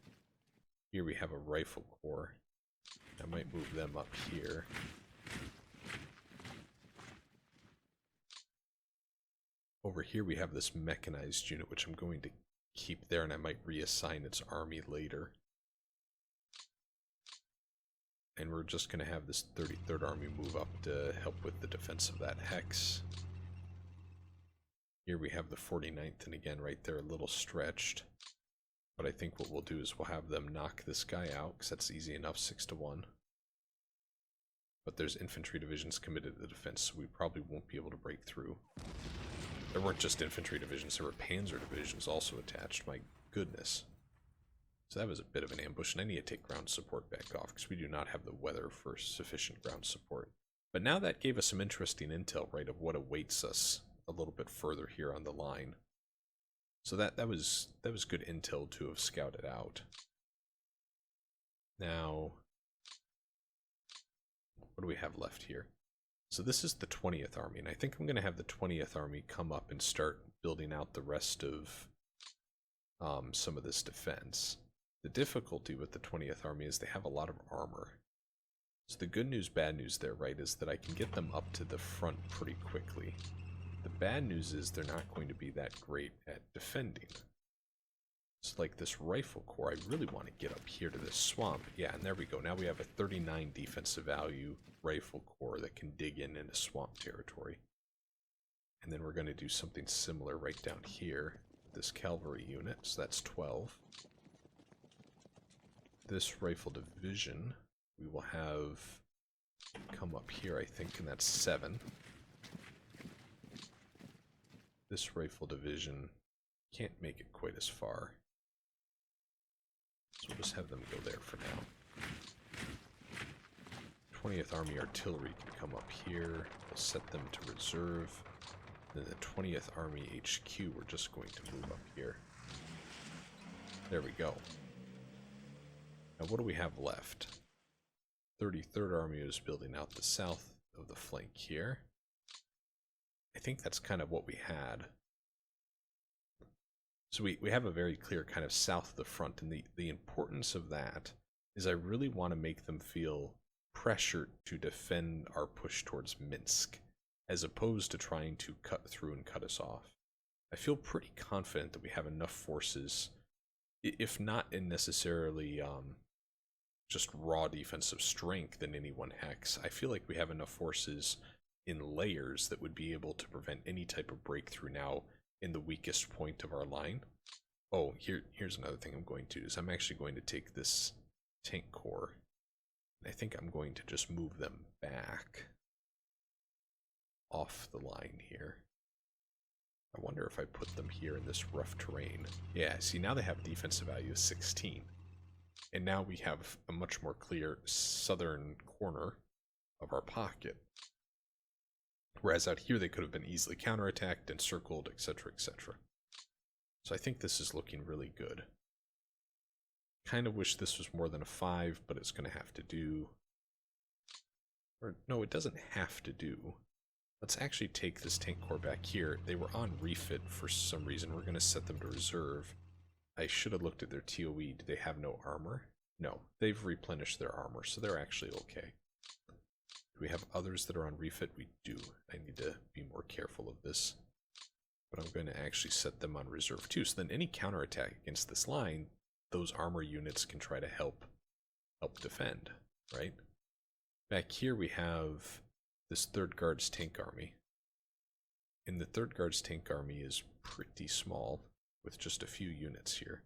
Here we have a rifle corps. I might move them up here. Over here we have this mechanized unit, which I'm going to keep there, and I might reassign its army later. And we're just going to have this 33rd Army move up to help with the defense of that hex. Here we have the 49th, and again, right there, a little stretched. But I think what we'll do is we'll have them knock this guy out, because that's easy enough, 6 to 1. But there's infantry divisions committed to the defense, so we probably won't be able to break through. There weren't just infantry divisions, there were panzer divisions also attached, my goodness. So that was a bit of an ambush, and I need to take ground support back off, because we do not have the weather for sufficient ground support. But now that gave us some interesting intel, right, of what awaits us a little bit further here on the line. So that was good intel to have scouted out. Now, what do we have left here? So this is the 20th Army, and I think I'm going to have the 20th Army come up and start building out the rest of some of this defense. The difficulty with the 20th Army is they have a lot of armor. So the good news, bad news there, right, is that I can get them up to the front pretty quickly. The bad news is they're not going to be that great at defending. It's like this rifle corps, I really want to get up here to this swamp. Yeah, and there we go. Now we have a 39 defensive value rifle corps that can dig in into swamp territory. And then we're going to do something similar right down here. This cavalry unit, so that's 12. This rifle division, we will have come up here, I think, and that's 7. This rifle division can't make it quite as far. So we'll just have them go there for now. 20th Army Artillery can come up here. We'll set them to reserve. Then the 20th Army HQ, we're just going to move up here. There we go. Now what do we have left? 33rd Army is building out the south of the flank here. I think that's kind of what we had. So we have a very clear kind of south of the front, and the importance of that is I really want to make them feel pressured to defend our push towards Minsk, as opposed to trying to cut through and cut us off. I feel pretty confident that we have enough forces, if not in necessarily just raw defensive strength in any one hex. I feel like we have enough forces in layers that would be able to prevent any type of breakthrough now in the weakest point of our line. Oh, here's another thing I'm going to do, is I'm actually going to take this tank corps, and I think I'm going to just move them back off the line here. I wonder if I put them here in this rough terrain. Yeah, see, now they have defensive value of 16. And now we have a much more clear southern corner of our pocket. Whereas out here they could have been easily counterattacked, encircled, etc., etc. So I think this is looking really good. Kind of wish this was more than a 5, but it's going to have to do. Or no, it doesn't have to do. Let's actually take this tank corps back here. They were on refit for some reason. We're going to set them to reserve. I should have looked at their TOE. Do they have no armor? No, they've replenished their armor, so they're actually okay. Do we have others that are on refit? We do. I need to be more careful of this. But I'm going to actually set them on reserve too. So then any counterattack against this line, those armor units can try to help defend, right? Back here we have this 3rd Guards tank army. And the 3rd Guards tank army is pretty small with just a few units here.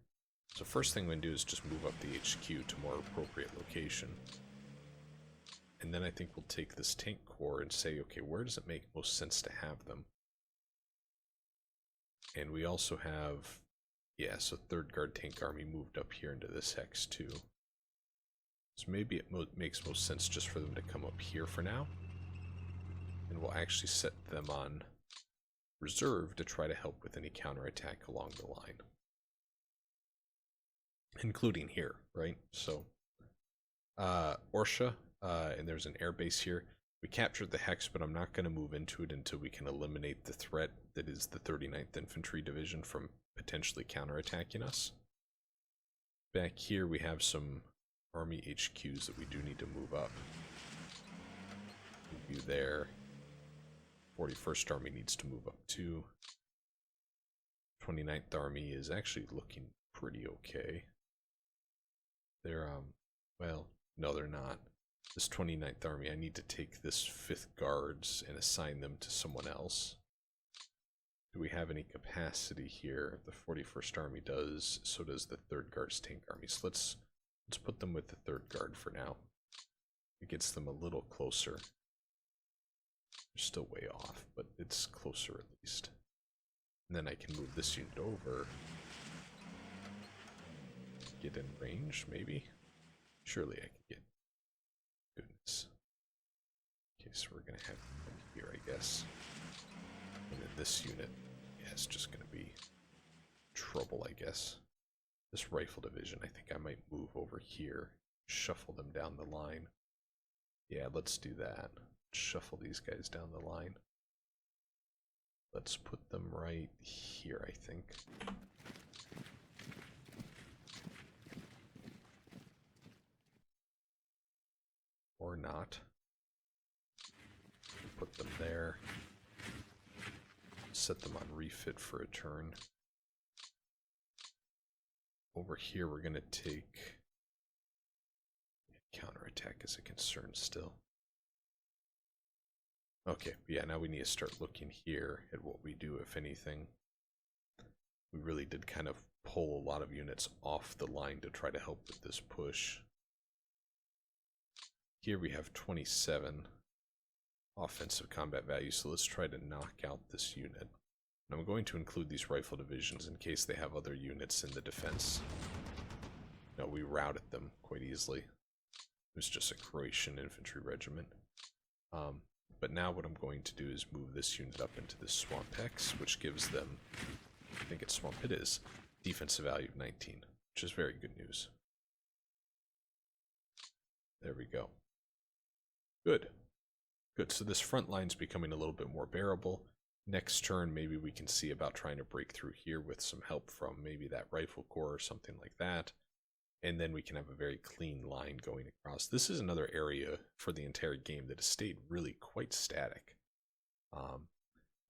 So first thing I'm going to do is just move up the HQ to more appropriate location. And then I think we'll take this tank corps and say, okay, where does it make most sense to have them? And we also have, yeah, so 3rd Guard tank army moved up here into this hex too. So maybe it makes most sense just for them to come up here for now. And we'll actually set them on reserve to try to help with any counterattack along the line. Including here, right? So, Orsha, and there's an airbase here. We captured the hex, but I'm not going to move into it until we can eliminate the threat that is the 39th Infantry Division from potentially counterattacking us. Back here we have some army HQs that we do need to move up. Move you there. 41st Army needs to move up too. 29th Army is actually looking pretty okay. They're, well, no they're not. This 29th Army, I need to take this 5th Guards and assign them to someone else. Do we have any capacity here? The 41st Army does, so does the 3rd Guards tank army. So let's put them with the 3rd Guard for now. It gets them a little closer. They're still way off, but it's closer at least. And then I can move this unit over. Get in range, maybe? Surely I can get. Goodness. Okay, so we're gonna have them here, I guess. And then this unit, yeah, it's just gonna be trouble, I guess. This rifle division, I think I might move over here, shuffle them down the line. Yeah, let's do that. Shuffle these guys down the line. Let's put them right here, I think. Or not. Put them there. Set them on refit for a turn. Over here we're going to take counterattack as a concern still. Okay, yeah, now we need to start looking here at what we do, if anything. We really did kind of pull a lot of units off the line to try to help with this push. Here we have 27 offensive combat value, so let's try to knock out this unit. And I'm going to include these rifle divisions in case they have other units in the defense. No, we routed them quite easily. It was just a Croatian infantry regiment. But now what I'm going to do is move this unit up into this Swamp Hex, which gives them, I think it's Swamp, it is, defensive value of 19, which is very good news. There we go. Good. Good, so this front line's becoming a little bit more bearable. Next turn, maybe we can see about trying to break through here with some help from maybe that rifle corps or something like that. And then we can have a very clean line going across. This is another area for the entire game that has stayed really quite static.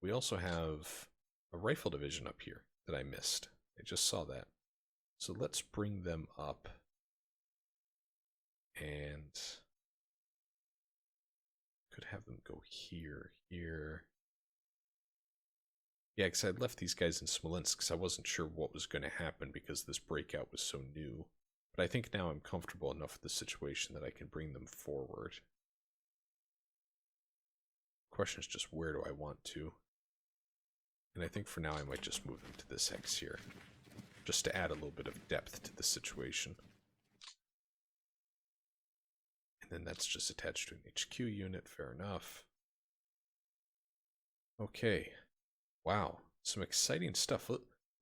We also have a rifle division up here that I missed. I just saw that. So let's bring them up. And could have them go here, here. Yeah, because I'd left these guys in Smolensk because I wasn't sure what was going to happen because this breakout was so new. But I think now I'm comfortable enough with the situation that I can bring them forward. Question is just where do I want to? And I think for now I might just move them to this hex here, just to add a little bit of depth to the situation. And then that's just attached to an HQ unit, fair enough. Okay, wow, some exciting stuff.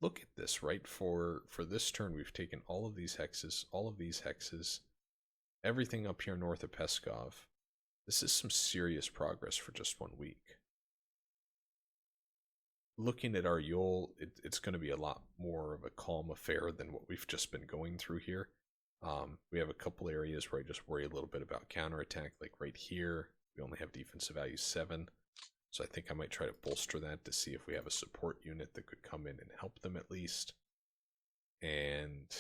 Look at this, right? For this turn, we've taken all of these hexes, everything up here north of Peskov. This is some serious progress for just 1 week. Looking at our Yol, it's going to be a lot more of a calm affair than what we've just been going through here. We have a couple areas where I just worry a little bit about counterattack, like right here. We only have defensive value 7. So I think I might try to bolster that to see if we have a support unit that could come in and help them at least. And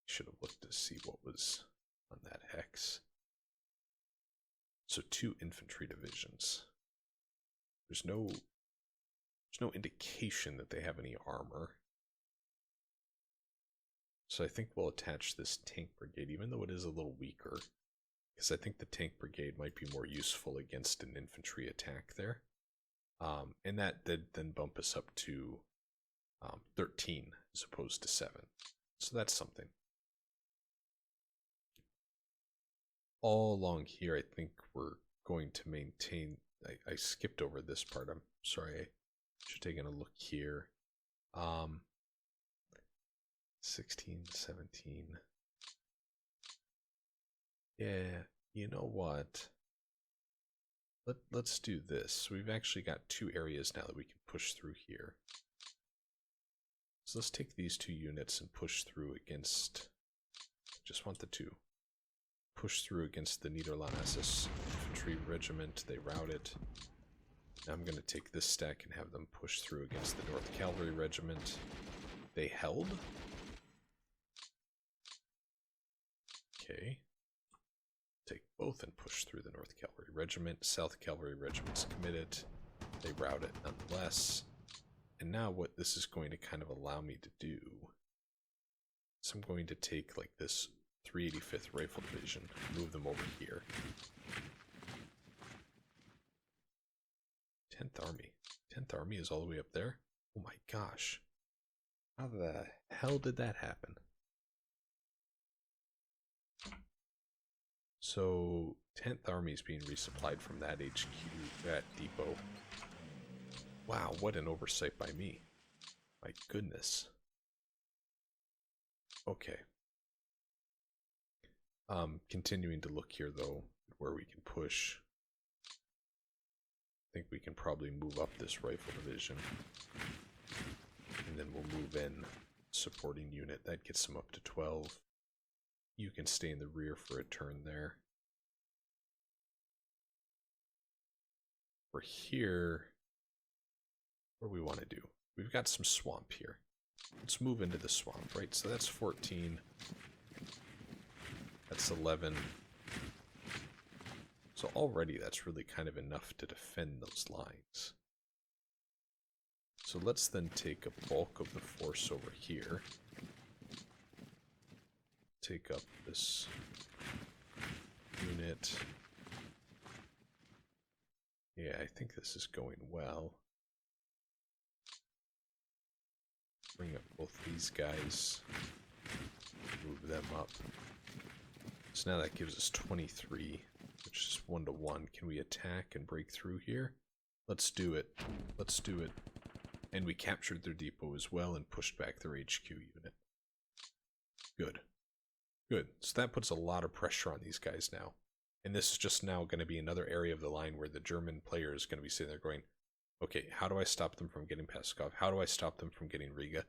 should have looked to see what was on that hex. So 2 infantry divisions. There's no indication that they have any armor. So I think we'll attach this tank brigade, even though it is a little weaker. Because I think the tank brigade might be more useful against an infantry attack there. And that did then bump us up to 13 as opposed to 7. So that's something. All along here, I think we're going to maintain... I skipped over this part. I'm sorry. I should have taken a look here. 16, 17... Yeah, you know what? Let's do this. We've actually got 2 areas now that we can push through here. So let's take these 2 units and push through against... Just want the 2. Push through against the Niederlandses infantry regiment. They rout it. Now I'm going to take this stack and have them push through against the North Cavalry regiment. They held. Okay. Take both and push through the North Cavalry Regiment. South Cavalry Regiment's committed. They rout it nonetheless. And now what this is going to kind of allow me to do is I'm going to take like this 385th Rifle Division, move them over here. 10th Army. 10th Army is all the way up there? Oh my gosh. How the hell did that happen? So, 10th Army is being resupplied from that HQ, that depot. Wow, what an oversight by me. My goodness. Okay. Continuing to look here, though, where we can push. I think we can probably move up this rifle division. And then we'll move in supporting unit. That gets them up to 12. You can stay in the rear for a turn there. We're here. What do we want to do? We've got some swamp here. Let's move into the swamp, right? So that's 14. That's 11. So already that's really kind of enough to defend those lines. So let's then take a bulk of the force over here. Take up this unit. Yeah, I think this is going well. Bring up both these guys. Move them up. So now that gives us 23, which is 1-to-1. Can we attack and break through here? Let's do it. Let's do it. And we captured their depot as well and pushed back their HQ unit. Good. Good. So that puts a lot of pressure on these guys now. And this is just now going to be another area of the line where the German player is going to be sitting there going, okay, how do I stop them from getting Peskov? How do I stop them from getting Riga?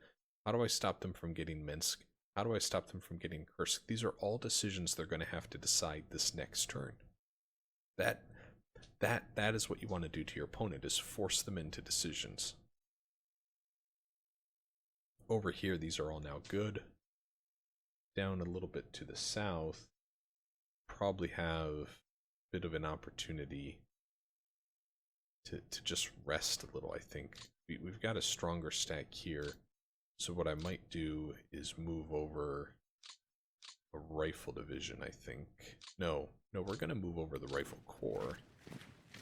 How do I stop them from getting Minsk? How do I stop them from getting Kursk? These are all decisions they're going to have to decide this next turn. That is what you want to do to your opponent, is force them into decisions. Over here, these are all now good. Down a little bit to the south, probably have a bit of an opportunity to just rest a little, I think. We've got a stronger stack here, so what I might do is move over a rifle division, I think. No, we're going to move over the rifle corps.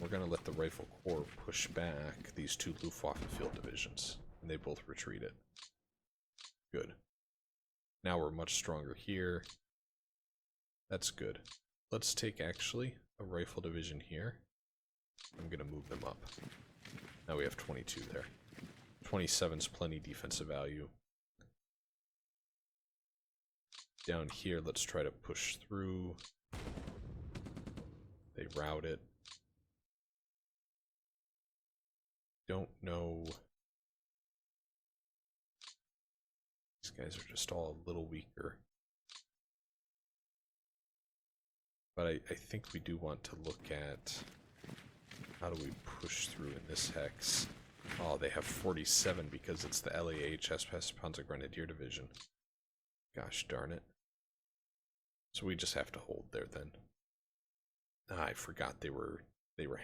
we're going to let the Rifle Corps push back these two Luftwaffe field divisions, and they both retreated. Good. Now we're much stronger here. That's good. Let's take, actually, a rifle division here. I'm going to move them up. Now we have 22 there. 27's plenty defensive value. Down here, let's try to push through. They rout it. Don't know. These guys are just all a little weaker. But I think we do want to look at how do we push through in this hex. Oh, they have 47 because it's the LAHS Panzergrenadier Division. Gosh darn it. So we just have to hold there then. Ah, I forgot they were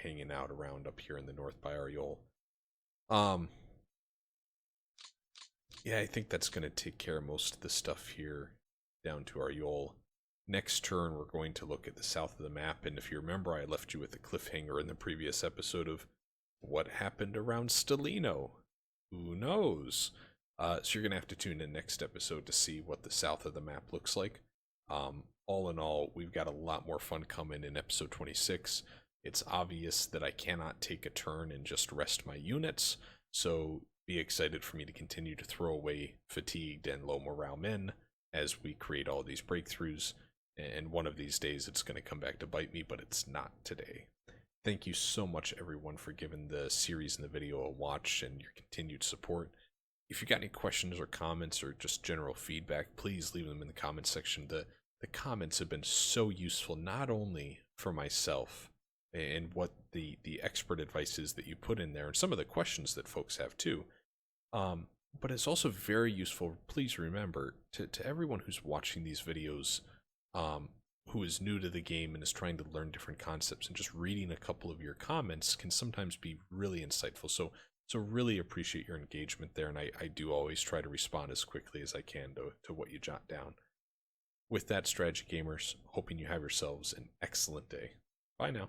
hanging out around up here in the north by Ariol. Yeah, I think that's going to take care of most of the stuff here down to Ariol. Next turn, we're going to look at the south of the map, and if you remember, I left you with a cliffhanger in the previous episode of what happened around Stalino. Who knows? So you're going to have to tune in next episode to see what the south of the map looks like. All in all, we've got a lot more fun coming in episode 26. It's obvious that I cannot take a turn and just rest my units, so be excited for me to continue to throw away fatigued and low morale men as we create all these breakthroughs. And one of these days it's going to come back to bite me, but it's not today. Thank you so much, everyone, for giving the series and the video a watch and your continued support. If you got any questions or comments or just general feedback, please leave them in the comments section. The comments have been so useful, not only for myself and what the expert advice is that you put in there, and some of the questions that folks have too, but it's also very useful. Please remember, to everyone who's watching these videos, who is new to the game and is trying to learn different concepts, and just reading a couple of your comments can sometimes be really insightful. So really appreciate your engagement there, and I do always try to respond as quickly as I can to what you jot down. With that, strategy gamers, hoping you have yourselves an excellent day. Bye now.